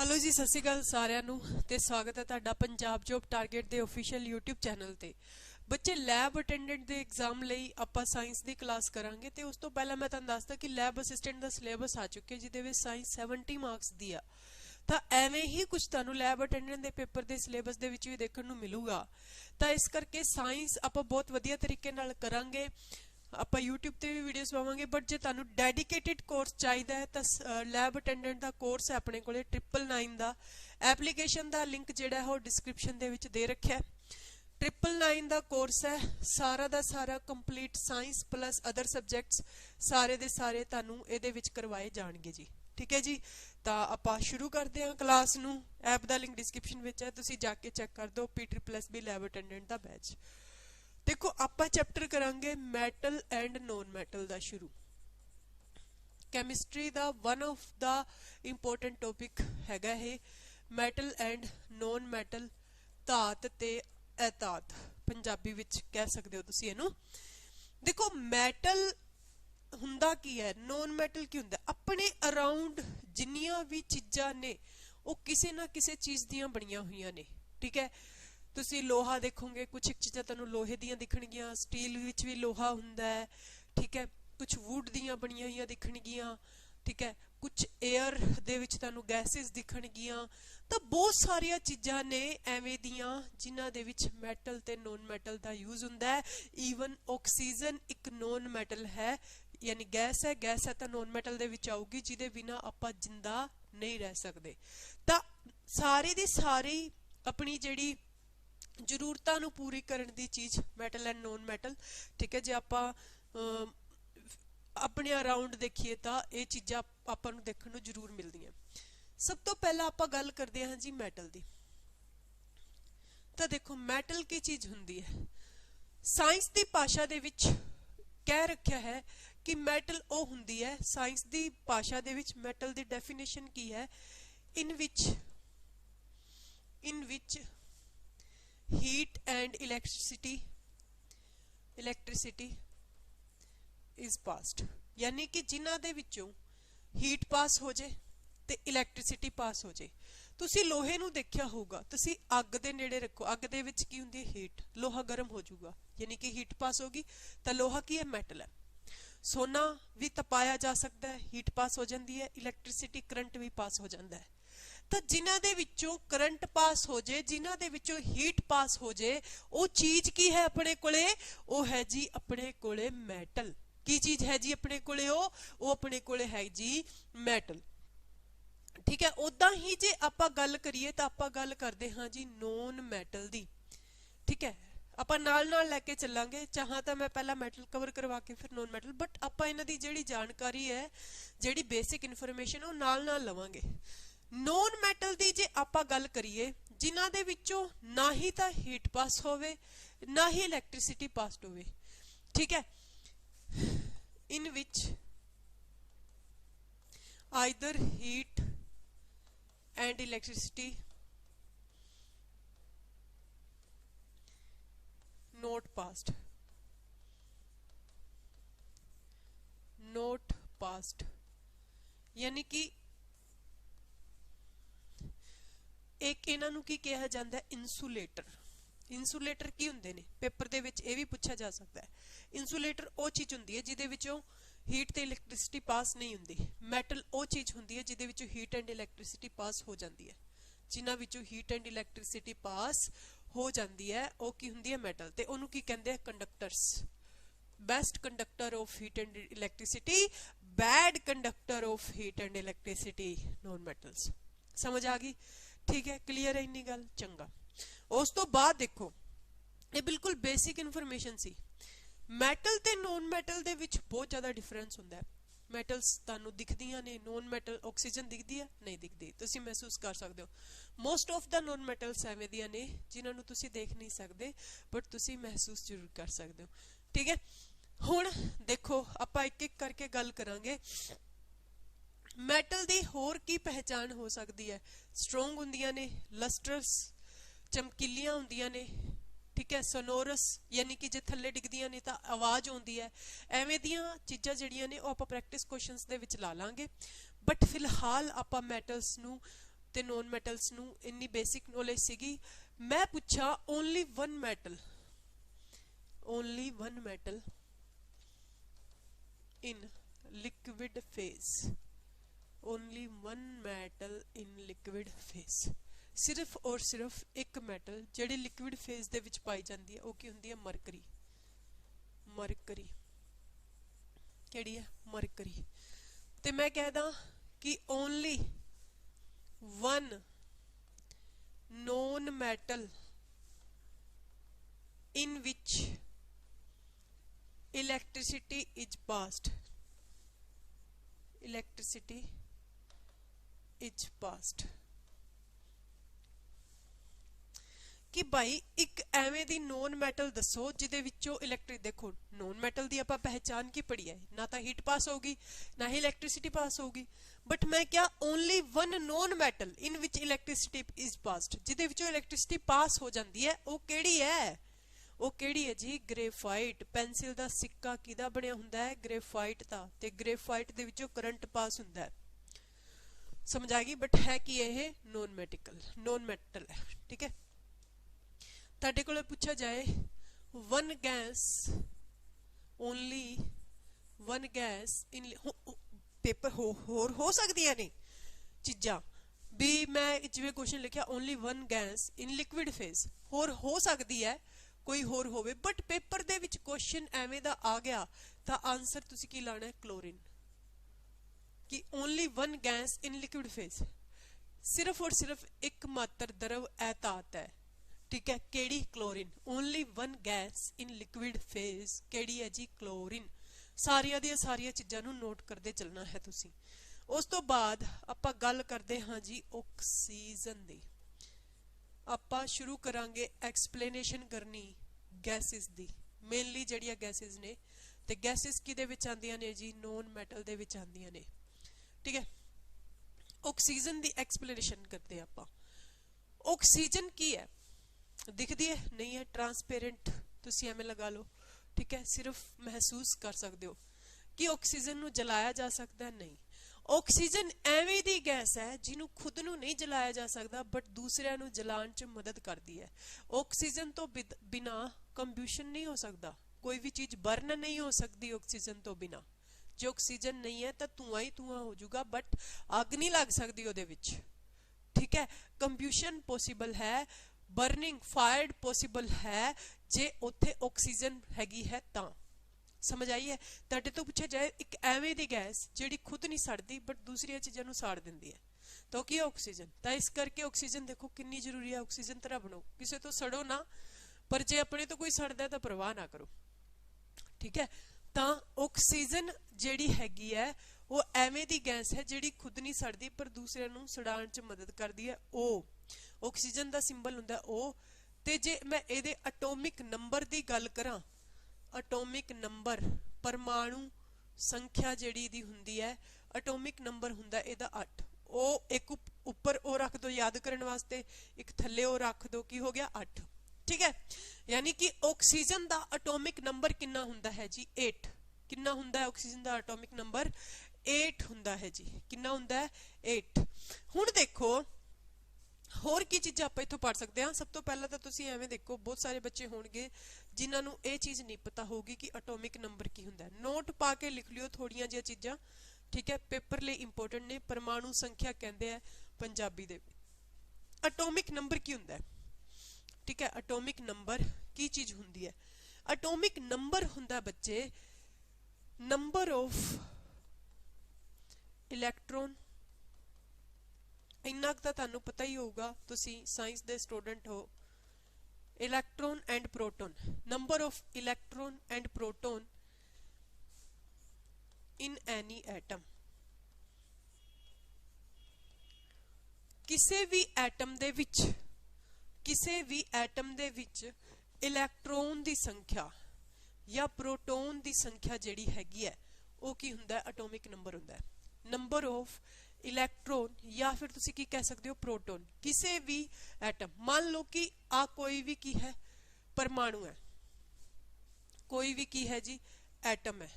Hello जी, सत श्री अकाल सारिਆਂ ਨੂੰ ਤੇ ਸਵਾਗਤ ਹੈ ਤੁਹਾਡਾ ਪੰਜਾਬ ਜੋਬ ਟਾਰਗੇਟ ਦੇ ਅਫੀਸ਼ੀਅਲ YouTube ਚੈਨਲ ਤੇ। ਬੱਚੇ ਲੈਬ ਅਟੈਂਡੈਂਟ ਦੇ ਐਗਜ਼ਾਮ ਲਈ ਆਪਾਂ ਸਾਇੰਸ ਦੀ ਕਲਾਸ ਕਰਾਂਗੇ ਤੇ ਉਸ ਤੋਂ ਪਹਿਲਾਂ ਮੈਂ ਤੁਹਾਨੂੰ ਦੱਸਦਾ ਕਿ ਲੈਬ ਅਸਿਸਟੈਂਟ ਦਾ ਸਿਲੇਬਸ ਆ ਚੁੱਕਿਆ ਜਿਹਦੇ ਵਿੱਚ ਸਾਇੰਸ 70 ਮਾਰਕਸ ਦੀ ਆ। ਤਾਂ ਐਵੇਂ ਹੀ ਕੁਝ ਤੁਹਾਨੂੰ ਲੈਬ ਅਟੈਂਡੈਂਟ ਦੇ ਪੇਪਰ ਦੇ ਸਿਲੇਬਸ ਦੇ ਵਿੱਚ ਵੀ ਦੇਖਣ ਨੂੰ ਮਿਲੂਗਾ। ਤਾਂ ਇਸ ਕਰਕੇ ਸਾਇੰਸ ਆਪਾਂ ਬਹੁਤ ਵਧੀਆ ਤਰੀਕੇ ਨਾਲ ਕਰਾਂਗੇ। ਆਪਾਂ YouTube ਤੇ ਵੀ ਵੀਡੀਓਜ਼ ਪਾਵਾਂਗੇ, ਬਟ ਜੇ ਤੁਹਾਨੂੰ ਡੈਡੀਕੇਟਿਡ ਕੋਰਸ ਚਾਹੀਦਾ ਹੈ ਤਾਂ ਲੈਬ ਅਟੈਂਡੈਂਟ ਦਾ ਕੋਰਸ ਹੈ ਆਪਣੇ ਕੋਲੇ 999 ਦਾ। ਐਪਲੀਕੇਸ਼ਨ ਦਾ ਲਿੰਕ ਜਿਹੜਾ ਹੈ ਉਹ ਡਿਸਕ੍ਰਿਪਸ਼ਨ ਦੇ ਵਿੱਚ ਦੇ ਰੱਖਿਆ। 999 ਦਾ ਕੋਰਸ ਹੈ, ਸਾਰਾ ਦਾ ਸਾਰਾ complete science plus other subjects ਸਾਰੇ ਦੇ ਸਾਰੇ ਤੁਹਾਨੂੰ ਇਹਦੇ ਵਿੱਚ ਕਰਵਾਏ ਜਾਣਗੇ ਜੀ। ਠੀਕ ਹੈ ਜੀ, ਤਾਂ ਆਪਾਂ ਸ਼ੁਰੂ ਕਰਦੇ ਹਾਂ ਕਲਾਸ ਨੂੰ। ਐਪ ਦਾ ਲਿੰਕ ਡਿਸਕ੍ਰਿਪਸ਼ਨ ਵਿੱਚ ਹੈ, ਤੁਸੀਂ ਜਾ ਕੇ ਚੈੱਕ ਕਰ ਦਿਓ। PSSB ਲੈਬ ਅਟੈਂਡੈਂਟ ਦਾ ਬੈਚ। देखो आप चैप्टर करांगे मैटल एंड नॉन मैटल का शुरू। कैमिस्ट्री का one of the important topic हैगा है मैटल एंड नॉन मैटल, धात ते अधात पंजाबी विच कह सकते हो तुसी इहनूं। देखो मैटल हुंदा की है, नॉन मैटल की हुंदा। अपने अराउंड जिन्नियां भी चीज़ां ने वो किसी ना किसी चीज़ दियां बणियां होईयां ने। ठीक है, तुसी लोहा देखोगे, कुछ एक चीज़ां तुहानूं लोहे दियां दिखणगियां, स्टील विच भी लोहा हुंदा है। ठीक है, कुछ वुड दियां बणियां होईयां दिखणगियां। ठीक है, कुछ एयर दे विच तुहानूं गैसेस दिखणगियां। तो बहुत सारिया चीज़ां ने एवें दियां जिन्हां दे विच मैटल ते नॉन मैटल दा यूज़ हुंदा है। ईवन ऑक्सीजन एक नॉन मैटल है, यानी गैस है तो नॉन मैटल दे विच आऊगी, जिहदे बिना आपां जिंदा नहीं रह सकदे। तां सारी दी सारी अपनी जिहड़ी ਜ਼ਰੂਰਤਾਂ ਨੂੰ ਪੂਰੀ ਕਰਨ ਦੀ ਚੀਜ਼ ਮੈਟਲ ਐਂਡ ਨੋਨ ਮੈਟਲ। ਠੀਕ ਹੈ, ਜੇ ਆਪਾਂ ਆਪਣੇ ਅਰਾਊਂਡ ਦੇਖੀਏ ਤਾਂ ਇਹ ਚੀਜ਼ਾਂ ਆਪਾਂ ਨੂੰ ਦੇਖਣ ਨੂੰ ਜ਼ਰੂਰ ਮਿਲਦੀਆਂ। ਸਭ ਤੋਂ ਪਹਿਲਾਂ ਆਪਾਂ ਗੱਲ ਕਰਦੇ ਹਾਂ ਜੀ ਮੈਟਲ ਦੀ। ਤਾਂ ਦੇਖੋ ਮੈਟਲ ਕੀ ਚੀਜ਼ ਹੁੰਦੀ ਹੈ। ਸਾਇੰਸ ਦੀ ਭਾਸ਼ਾ ਦੇ ਵਿੱਚ ਕਹਿ ਰੱਖਿਆ ਹੈ ਕਿ ਮੈਟਲ ਉਹ ਹੁੰਦੀ ਹੈ, ਸਾਇੰਸ ਦੀ ਭਾਸ਼ਾ ਦੇ ਵਿੱਚ ਮੈਟਲ ਦੀ ਡੈਫੀਨੇਸ਼ਨ ਕੀ ਹੈ, ਇਨ ਵਿਚ heat and electricity is passed, यानी कि जिन्हां दे विचों हीट पास हो जाए ते इलैक्ट्रिसिटी पास हो जाए। तुसी लोहे नूं देखिया होगा, तुसी अग दे नेड़े रखो, अग दे विच की हुंदी है हीट, लोहा गर्म हो जाऊगा, यानी कि हीट पास होगी तां लोहा की है, मैटल है। सोना भी तपाया जा सकता है, हीट पास हो जाती है। इलैक्ट्रिसिटी करंट भी पास हो जाता है। तो जिन्हां दे विचों करंट पास हो जाए, जिन्हां दे विचों हीट पास हो जाए, वो चीज की है अपने कोले, वो है जी अपने कोले मैटल। की चीज है जी अपने कोले, वो अपने कोले है जी मैटल। ठीक है, उदां ही जे आपां गल करिए तां आपां गल करदे हां जी नॉन मैटल दी। ठीक है, आपां नाल नाल लैके चलांगे, चाहां तां मैं पहला मैटल कवर करवा के फिर नॉन मैटल, बट आपां इन्हां दी जिहड़ी जानकारी है, जिहड़ी बेसिक इन्फॉर्मेशन वो नाल नाल लवांगे। नॉन मैटल दी जे आपां गल करिए, जिन्हां दे विचों ना ही तां हीट पास होवे ना ही इलैक्ट्रिसिटी पास होवे। ठीक है, in which either heat and electricity not passed, यानी कि एक इन्हां नूं की कहा जाता है इंसुलेटर। इंसुलेटर की हुंदे ने, पेपर दे विच ये भी पूछा जा सकता है। इंसुलेटर वो चीज़ हुंदी है जिहदे विचों हीट ते इलैक्ट्रिसिटी पास नहीं हुंदी। मैटल वो चीज़ हुंदी है जिहदे विचों हीट एंड इलैक्ट्रिसिटी पास हो जाती है। जिन्हां विचों हीट एंड इलैक्ट्रिसिटी पास हो जाती है वो की हुंदी है मैटल, ते उहनूं की कहंदे हैं conductors. Best conductor of heat and electricity, bad conductor of heat and electricity non metals. समझ आ गई? ठीक है, क्लीयर है इन्नी गल? चंगा। उस तो बाद देखो, ये बिल्कुल बेसिक इन्फॉर्मेशन सी। मैटल ते नॉन मैटल दे विच बहुत ज़्यादा डिफरेंस हुंदा है। मैटल्स तुहानूं दिखदियां ने, नॉन मैटल ऑक्सीजन दिखदी है नहीं दिखदी, तुसीं महसूस कर सकते हो। Most of the non metals एवें दियां ने जिन्हां नूं तुसीं देख नहीं सकते, बट तुसीं महसूस जरूर कर सकते हो। ठीक है, हुण देखो आपां एक एक करके गल करांगे। मैटल दी होर की पहचान हो सकती है? स्ट्रोंग हुंदियां ने, लस्ट्रस चमकीलियां हुंदियां ने। ठीक है, सोनोरस यानी कि जे थल्ले डिगदियां ने तां आवाज़ आउंदी है। एवें दियां चीज़ां जिहड़ियां ने ओह आपां प्रैक्टिस क्वेश्चनस दे विच ला लांगे, बट फिलहाल आपां मैटल्स नूं ਤੇ ਨੋਨ ਮੈਟਲਸ ਨੂੰ ਇੰਨੀ ਬੇਸਿਕ ਨੌਲੇਜ ਸੀਗੀ। ਮੈਂ ਪੁੱਛਾ only one metal in liquid phase, only one metal in liquid phase, सिर्फ और सिर्फ एक मैटल ਜਿਹੜੀ लिक्विड फेज ਦੇ ਵਿੱਚ ਪਾਈ ਜਾਂਦੀ ਹੈ ਉਹ ਕੀ ਹੁੰਦੀ ਹੈ ਮਰਕਰੀ। ਕਿਹੜੀ ਹੈ ਮਰਕਰੀ। ਤੇ ਮੈਂ ਕਹਿਦਾ ਕਿ only one known metal in which electricity is passed कि भाई एक एवें दी नॉन मैटल दसो जिदे विचों इलैक्ट्रिक, देखो नॉन मैटल दी आपां पहचान की पढ़ी है, ना तो हीट पास होगी ना ही इलैक्ट्रिसिटी पास होगी, बट मैं क्या only one non metal in which electricity is passed, जिदे विचों इलैक्ट्रिसिटी पास हो जाती है, वो केड़ी है? वो केड़ी है जी? ग्रेफाइट। पेंसिल दा सिक्का किदा बनिया हुंदा है? ग्रेफाइट दा। ते ग्रेफाइट दे विचों करंट पास हुंदा है, समझ आ गई? बट है कि यह नॉन मैटल है, ठीक है। ਤੁਹਾਡੇ ਕੋਲ ਪੁੱਛਿਆ ਜਾਏ one gas only one gas इन पेपर होर हो सकदियां ने चीज़ां भी, मैं जिवें क्वेश्चन लिखिया only one gas in liquid phase, होर हो सकती है कोई होर होवे, बट पेपर दे विच क्वेश्चन एवें दा आ गया तो आंसर तुसीं की लाना है क्लोरीन, कि only one gas in liquid phase, सिर्फ और सिर्फ एक मात्र द्रव एतात है, ठीक है। केड़ी? Chlorine. Only one gas in liquid phase केड़ी है जी? क्लोरीन। सारिया दी सारिया चीज़ां नूं नोट करते चलना है तुसीं। उस तो बाद आपां गल करते हाँ जी ऑक्सीजन दी। आपां शुरू करांगे एक्सप्लेनेशन करनी गैसिस दी, मेनली जिहड़ियां गैसिस ने, ते गैसिस किहदे विच आंदियां ने जी? नॉन मैटल दे विच आंदियां ने, ठीक है। ऑक्सीजन दी एक्सप्लेनेशन करते आपां। ऑक्सीजन की है? दिखती है? नहीं है, ट्रांसपेरेंट, तुसी एवें लगा लो, ठीक है। सिर्फ महसूस कर सकते हो कि ऑक्सीजन नूं जलाया जा सकता है? नहीं। ऑक्सीजन एवें दी गैस है जिन्हों खुद नूं नहीं जलाया जा सकता, बट दूसरिਆਂ नूं जलाण च मदद करती है। ऑक्सीजन तो बिना कंब्यूशन नहीं हो सकता, कोई भी चीज़ बर्न नहीं हो सकती ऑक्सीजन तो बिना। जो ऑक्सीजन नहीं है तो धुआं ही धुआं हो जाऊगा, बट अग नहीं लग सकती उहदे विच, ठीक है। कंब्यूशन पॉसिबल है, बर्निंग फायर्ड पॉसिबल है जे उत्थे ऑक्सीजन हैगी है तां। समझ आई है? तुहाडे तो पूछा जाए एक एवें दी गैस जिहड़ी खुद नहीं सड़दी बट दूसरी चीज़ों नूं साड़ दिंदी है, तो की ऑक्सीजन। तो इस करके ऑक्सीजन देखो कितनी जरूरी है। ऑक्सीजन तरह बनो, किसी तो सड़ो ना, पर जे अपने तो कोई सड़दा तो परवाह ना करो, ठीक है। तो ऑक्सीजन जिहड़ी हैगी है वो एवें दी गैस है जिहड़ी खुद नहीं सड़दी पर दूसरिਆਂ नूं सड़ाण च मदद करदी है। ओ ऑक्सीजन का सिंबल हुंदा ओ। ते जे मैं इहदे एटॉमिक नंबर की गल करां, एटॉमिक नंबर परमाणु संख्या जिहड़ी दी हुंदी है, एटॉमिक नंबर हुंदा इहदा 8। ओ एक उपर ओ रख दो याद करने वास्ते, एक थल्ले ओ रख दो, की हो गया 8, ठीक है। यानी कि ऑक्सीजन का एटॉमिक नंबर कितना हुंदा है जी? 8। कितना हुंदा है ऑक्सीजन का एटॉमिक नंबर? 8 हुंदा है जी। कितना हुंदा है? 8। हुण देखो होर की चीज़ां आपां इत्थों पढ़ सकते हैं। सब तो पहला तो तुसीं एवें देखो, बहुत सारे बच्चे होणगे जिन्हां नूं ये चीज़ नहीं पता होगी कि एटॉमिक नंबर की हुंदा है। नोट पा के लिख लियो थोड़ियां जिहियां चीज़ां, ठीक है, पेपर लिए इंपोर्टेंट ने। परमाणु संख्या कहते हैं पंजाबी दे। एटॉमिक नंबर की हुंदा है, ठीक है। एटॉमिक नंबर की चीज़ हुंदी है? एटॉमिक नंबर हुंदा बच्चे नंबर ऑफ इलैक्ट्रॉन। इन्ना तो तुहानू पता ही होगा, तुसी साइंस दे स्टूडेंट हो। Electron and proton, number of electron and proton in any atom. किसी भी एटम दे विच, किसी भी एटम दे विच इलैक्ट्रॉन दी संख्या या प्रोटॉन दी संख्या जिहड़ी हैगी है वो की हुंदा है? एटॉमिक नंबर हुंदा है। नंबर ऑफ इलैक्ट्रॉन या फिर तुसी की कह सकते हो प्रोटॉन, किसी भी एटम। मान लो कि आ कोई भी की है? परमाणु है। कोई भी की है जी? एटम है,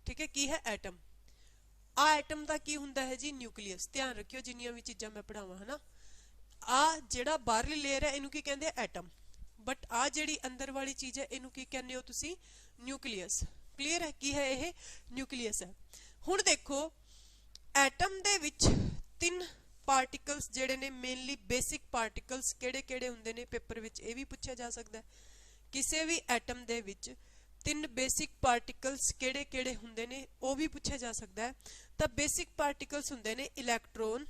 ठीक है। की है? एटम। ਆ ਐਟਮ ਦਾ ਕੀ ਹੁੰਦਾ ਹੈ ਜੀ ਨਿਊਕਲੀਅਸ। ਧਿਆਨ ਰੱਖਿਓ ਜਿੰਨੀਆਂ ਵੀ ਚੀਜ਼ਾਂ ਮੈਂ ਪੜਾਵਾਂ ਹਨਾ, ਆ ਜਿਹੜਾ ਬਾਹਰਲੀ ਲੇਅਰ ਹੈ ਇਹਨੂੰ ਕੀ ਕਹਿੰਦੇ ਆ ਐਟਮ, ਬਟ ਆ ਜਿਹੜੀ ਅੰਦਰ ਵਾਲੀ ਚੀਜ਼ ਹੈ ਇਹਨੂੰ ਕੀ ਕਹਿੰਦੇ ਹੋ ਤੁਸੀਂ ਨਿਊਕਲੀਅਸ। ਕਲੀਅਰ ਹੈ ਕੀ ਹੈ ਇਹ ਨਿਊਕਲੀਅਸ ਹੈ। ਹੁਣ ਦੇਖੋ ਐਟਮ ਦੇ ਵਿੱਚ ਤਿੰਨ ਪਾਰਟੀਕਲਸ ਜਿਹੜੇ ਨੇ ਮੇਨਲੀ ਬੇਸਿਕ ਪਾਰਟੀਕਲਸ ਕਿਹੜੇ ਕਿਹੜੇ ਹੁੰਦੇ ਨੇ, ਪੇਪਰ ਵਿੱਚ ਇਹ ਵੀ ਪੁੱਛਿਆ ਜਾ ਸਕਦਾ ਹੈ। ਕਿਸੇ ਵੀ ਐਟਮ ਦੇ ਵਿੱਚ ਤਿੰਨ ਬੇਸਿਕ ਪਾਰਟੀਕਲਸ ਕਿਹੜੇ ਕਿਹੜੇ ਹੁੰਦੇ ਨੇ ਉਹ ਵੀ ਪੁੱਛਿਆ ਜਾ ਸਕਦਾ ਹੈ। ਤਾਂ ਬੇਸਿਕ ਪਾਰਟੀਕਲਸ ਹੁੰਦੇ ਨੇ ਇਲੈਕਟ੍ਰੋਨ,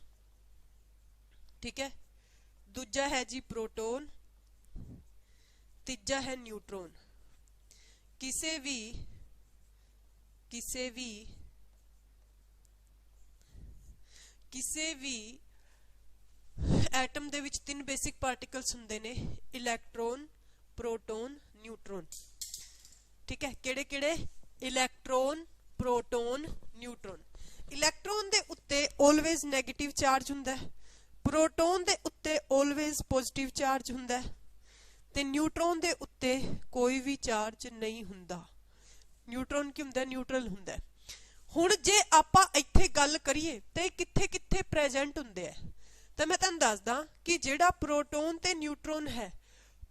ਠੀਕ ਹੈ, ਦੂਜਾ ਹੈ ਜੀ ਪ੍ਰੋਟੋਨ, ਤੀਜਾ ਹੈ ਨਿਊਟਰੋਨ। ਕਿਸੇ ਵੀ ਐਟਮ ਦੇ ਵਿੱਚ ਤਿੰਨ ਬੇਸਿਕ ਪਾਰਟੀਕਲਸ ਹੁੰਦੇ ਨੇ ਇਲੈਕਟ੍ਰੋਨ, ਪ੍ਰੋਟੋਨ, ਨਿਊਟਰੋਨ, ਠੀਕ ਹੈ। ਕਿਹੜੇ ਕਿਹੜੇ ਇਲੈਕਟ੍ਰੋਨ, ਪ੍ਰੋਟੋਨ, ਨਿਊਟਰੋਨ। ਇਲੈਕਟ੍ਰੋਨ ਦੇ ਉੱਤੇ ਆਲਵੇਜ਼ ਨੈਗੇਟਿਵ ਚਾਰਜ ਹੁੰਦਾ ਹੈ, ਪ੍ਰੋਟੋਨ ਦੇ ਉੱਤੇ ਆਲਵੇਜ਼ ਪੋਜ਼ਿਟਿਵ ਚਾਰਜ ਹੁੰਦਾ ਹੈ ਤੇ ਨਿਊਟਰੋਨ ਦੇ ਉੱਤੇ ਕੋਈ ਵੀ ਚਾਰਜ ਨਹੀਂ ਹੁੰਦਾ। ਨਿਊਟਰੋਨ ਕੀ ਹੁੰਦਾ, ਨਿਊਟਰਲ ਹੁੰਦਾ। ਹੁਣ ਜੇ ਆਪਾਂ ਇੱਥੇ ਗੱਲ ਕਰੀਏ ਤੇ ਕਿੱਥੇ ਕਿੱਥੇ ਪ੍ਰੈਜ਼ੈਂਟ ਹੁੰਦੇ ਆ, ਤਾਂ ਮੈਂ ਤੁਹਾਨੂੰ ਦੱਸਦਾ ਕਿ ਜਿਹੜਾ ਪ੍ਰੋਟੋਨ ਤੇ ਨਿਊਟਰੋਨ ਹੈ,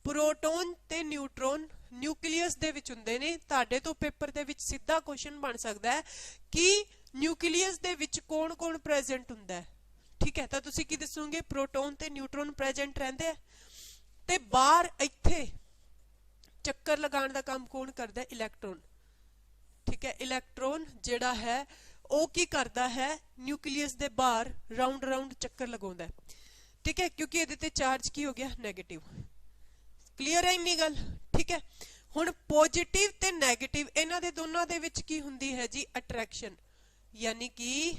ਪ੍ਰੋਟੋਨ ਤੇ ਨਿਊਟਰੋਨ ਨਿਊਕਲੀਅਸ ਦੇ ਵਿੱਚ ਹੁੰਦੇ ਨੇ। ਤੁਹਾਡੇ ਤੋਂ ਪੇਪਰ ਦੇ ਵਿੱਚ ਸਿੱਧਾ ਕੁਐਸਚਨ ਬਣ ਸਕਦਾ ਹੈ ਕਿ ਨਿਊਕਲੀਅਸ ਦੇ ਵਿੱਚ ਕੌਣ ਕੌਣ ਪ੍ਰੈਜ਼ੈਂਟ ਹੁੰਦਾ ਹੈ, ਠੀਕ ਹੈ। ਤਾਂ ਤੁਸੀਂ ਕੀ ਦੱਸੋਗੇ, ਪ੍ਰੋਟੋਨ ਤੇ ਨਿਊਟਰੋਨ ਪ੍ਰੈਜ਼ੈਂਟ ਰਹਿੰਦੇ ਆ ਤੇ ਬਾਹਰ ਇੱਥੇ ਚੱਕਰ ਲਗਾਉਣ ਦਾ ਕੰਮ ਕੌਣ ਕਰਦਾ, ਇਲੈਕਟ੍ਰੋਨ, ਠੀਕ ਹੈ। ਇਲੈਕਟ੍ਰੋਨ ਜਿਹੜਾ ਹੈ ਉਹ ਕੀ ਕਰਦਾ ਹੈ, ਨਿਊਕਲੀਅਸ ਦੇ ਬਾਹਰ ਰਾਉਂਡ ਰਾਉਂਡ ਚੱਕਰ ਲਗਾਉਂਦਾ ਹੈ, ਠੀਕ ਹੈ, ਕਿਉਂਕਿ ਇਹਦੇ ਤੇ ਚਾਰਜ ਕੀ ਹੋ ਗਿਆ, ਨੈਗੇਟਿਵ। ਕਲੀਅਰ ਹੈ ਇੰਨੀ ਗੱਲ, ਠੀਕ ਹੈ। ਹੁਣ ਪੋਜ਼ਿਟਿਵ ਤੇ ਨੈਗੇਟਿਵ ਇਹਨਾਂ ਦੇ ਦੋਨਾਂ ਦੇ ਵਿੱਚ ਕੀ ਹੁੰਦੀ ਹੈ ਜੀ, ਅਟਰੈਕਸ਼ਨ, ਯਾਨੀ ਕਿ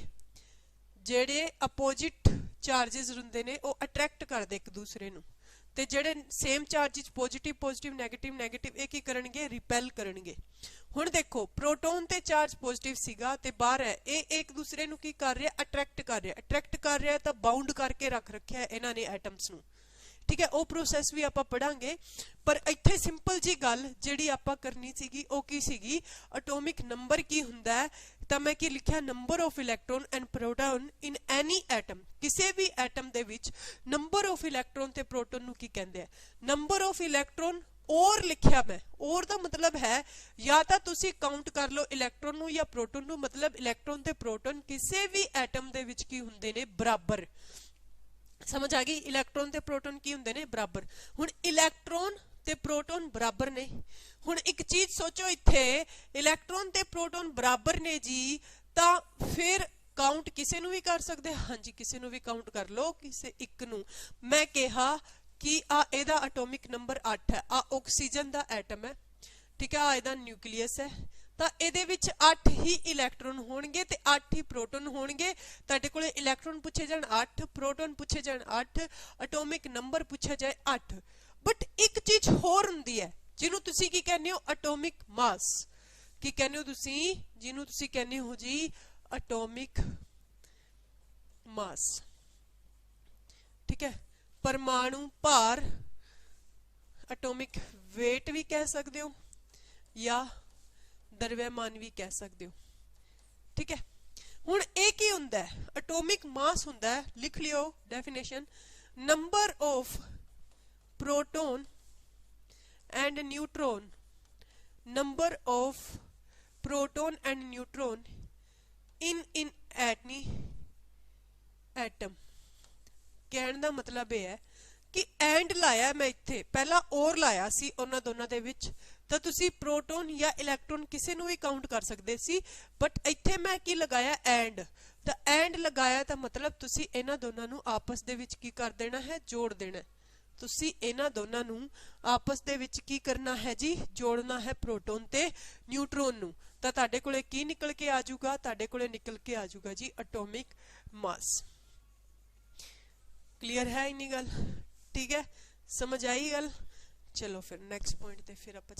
ਜਿਹੜੇ ਅਪੋਜ਼ਿਟ ਚਾਰजेस ਹੁੰਦੇ ਨੇ ਉਹ ਅਟਰੈਕਟ ਕਰਦੇ ਇੱਕ ਦੂਸਰੇ ਨੂੰ, ਤੇ ਜਿਹੜੇ same charges positive positive negative negative ਇਹ ਕੀ ਕਰਨਗੇ, ਰਿਪੈਲ ਕਰਨਗੇ। ਹੁਣ ਦੇਖੋ ਪ੍ਰੋਟੋਨ ਤੇ ਚਾਰਜ ਪੋਜ਼ਿਟਿਵ ਸੀਗਾ ਤੇ ਬਾਹਰ ਹੈ, ਇਹ ਇੱਕ ਦੂਸਰੇ ਨੂੰ ਕੀ ਕਰ ਰਿਹਾ, ਅਟਰੈਕਟ ਕਰ ਰਿਹਾ ਤਾਂ ਬਾਉਂਡ ਕਰਕੇ ਰੱਖ ਰੱਖਿਆ ਇਹਨਾਂ ਨੇ ਐਟਮਸ ਨੂੰ, ਠੀਕ ਹੈ। ਉਹ ਪ੍ਰੋਸੈਸ ਵੀ ਆਪਾਂ ਪੜਾਂਗੇ, ਪਰ ਇੱਥੇ ਸਿੰਪਲ ਜੀ ਗੱਲ ਜਿਹੜੀ ਆਪਾਂ ਕਰਨੀ ਸੀਗੀ ਉਹ ਕੀ ਸੀਗੀ, ਐਟੋਮਿਕ ਨੰਬਰ ਕੀ ਹੁੰਦਾ ਹੈ। ਤਾਂ ਮੈਂ ਕੀ ਲਿਖਿਆ, number of electron and proton in any atom. ਕਿਸੇ ਵੀ ਐਟਮ ਦੇ ਵਿੱਚ ਨੰਬਰ ਆਫ ਇਲੈਕਟ੍ਰੋਨ ਤੇ ਪ੍ਰੋਟੋਨ ਨੂੰ ਕੀ ਕਹਿੰਦੇ ਆ, ਨੰਬਰ ਆਫ ਇਲੈਕਟ੍ਰੋਨ। ਔਰ ਲਿਖਿਆ ਮੈਂ, ਔਰ ਦਾ ਮਤਲਬ ਹੈ ਜਾਂ ਤਾਂ ਤੁਸੀਂ ਕਾਊਂਟ ਕਰ ਲਓ ਇਲੈਕਟ੍ਰੋਨ ਨੂੰ ਜਾਂ ਪ੍ਰੋਟੋਨ ਨੂੰ, ਮਤਲਬ ਇਲੈਕਟ੍ਰੋਨ ਤੇ ਪ੍ਰੋਟੋਨ ਕਿਸੇ ਵੀ ਐਟਮ ਦੇ ਵਿੱਚ ਕੀ ਹੁੰਦੇ ਨੇ, ਬਰਾਬਰ। ਸਮਝ ਆ ਗਈ, ਇਲੈਕਟ੍ਰੋਨ ਤੇ ਪ੍ਰੋਟੋਨ ਕੀ ਹੁੰਦੇ ਨੇ, ਬਰਾਬਰ। ਹੁਣ ਇਲੈਕਟ੍ਰੋਨ ਤੇ ਪ੍ਰੋਟੋਨ ਬਰਾਬਰ ਨੇ। ਹੁਣ ਇੱਕ ਚੀਜ਼ ਸੋਚੋ, ਇੱਥੇ ਇਲੈਕਟ੍ਰੋਨ ਤੇ ਪ੍ਰੋਟੋਨ ਬਰਾਬਰ ਨੇ ਜੀ, ਤਾਂ ਫਿਰ ਕਾਊਂਟ ਕਿਸੇ ਨੂੰ ਵੀ ਕਰ ਸਕਦੇ, ਹਾਂਜੀ ਕਿਸੇ ਨੂੰ ਵੀ ਕਾਊਂਟ ਕਰ ਲਓ, ਕਿਸੇ ਇੱਕ ਨੂੰ। ਮੈਂ ਕਿਹਾ ਕਿ ਆ ਇਹਦਾ ਐਟੋਮਿਕ ਨੰਬਰ 8 ਹੈ, ਆ ਆਕਸੀਜਨ ਦਾ ਐਟਮ ਹੈ, ਠੀਕ ਹੈ, ਆ ਇਹਦਾ ਨਿਊਕਲੀਅਸ ਹੈ, ਤਾਂ ਇਹਦੇ ਵਿੱਚ 8 ਹੀ ਇਲੈਕਟ੍ਰੋਨ ਹੋਣਗੇ ਤੇ 8 ਹੀ ਪ੍ਰੋਟੋਨ ਹੋਣਗੇ। ਤੁਹਾਡੇ ਕੋਲੇ ਇਲੈਕਟ੍ਰੋਨ ਪੁੱਛੇ ਜਾਣ 8, ਪ੍ਰੋਟੋਨ ਪੁੱਛੇ ਜਾਣ 8, ਐਟੋਮਿਕ ਨੰਬਰ ਪੁੱਛਿਆ ਜਾਏ 8। ਬਟ ਇੱਕ ਚੀਜ਼ ਹੋਰ ਹੁੰਦੀ ਹੈ ਜਿਹਨੂੰ ਤੁਸੀਂ ਕੀ ਕਹਿੰਦੇ ਹੋ, ਐਟੋਮਿਕ ਮਾਸ। ਕੀ ਕਹਿੰਦੇ ਹੋ ਤੁਸੀਂ, ਜਿਹਨੂੰ ਤੁਸੀਂ ਕਹਿੰਦੇ ਹੋ ਜੀ ਐਟੋਮਿਕ ਮਾਸ, ਠੀਕ ਹੈ। ਪਰਮਾਣੂ ਭਾਰ, ਐਟੋਮਿਕ weight ਵੀ ਕਹਿ ਸਕਦੇ ਹੋ ਜਾਂ द्रव्यमान भी कह सकते हो, ठीक है। हुण ये की हुंदा है, एटॉमिक मास हुंदा है, लिख लियो definition, number of proton and neutron, number of proton and neutron in any atom. कहने का मतलब यह है कि एंड लाया मैं इत्थे, पहला और लाया सी उन्हां दोनां दे विच, तो तुसी प्रोटोन या इलैक्ट्रॉन किसी नूं भी काउंट कर सकते सी, बट इत्थे मैं की लगाया एंड। तो एंड लगाया तो मतलब तुसी इन्हां दोनां नूं आपस दे विच की कर देना है, जोड़ देना है। तुसी इन्हां दोनां नूं आपस दे विच की करना है जी, जोड़ना है प्रोटोन ते न्यूट्रॉन नूं। तो तुहाडे कोले की निकल के आ जाऊगा, तुहाडे कोले निकल के आ जाऊगा जी एटॉमिक मास। क्लीयर है इन्नी गल, ठीक है, समझ आई गल। चलो फिर नेक्स्ट पॉइंट ते फिर आप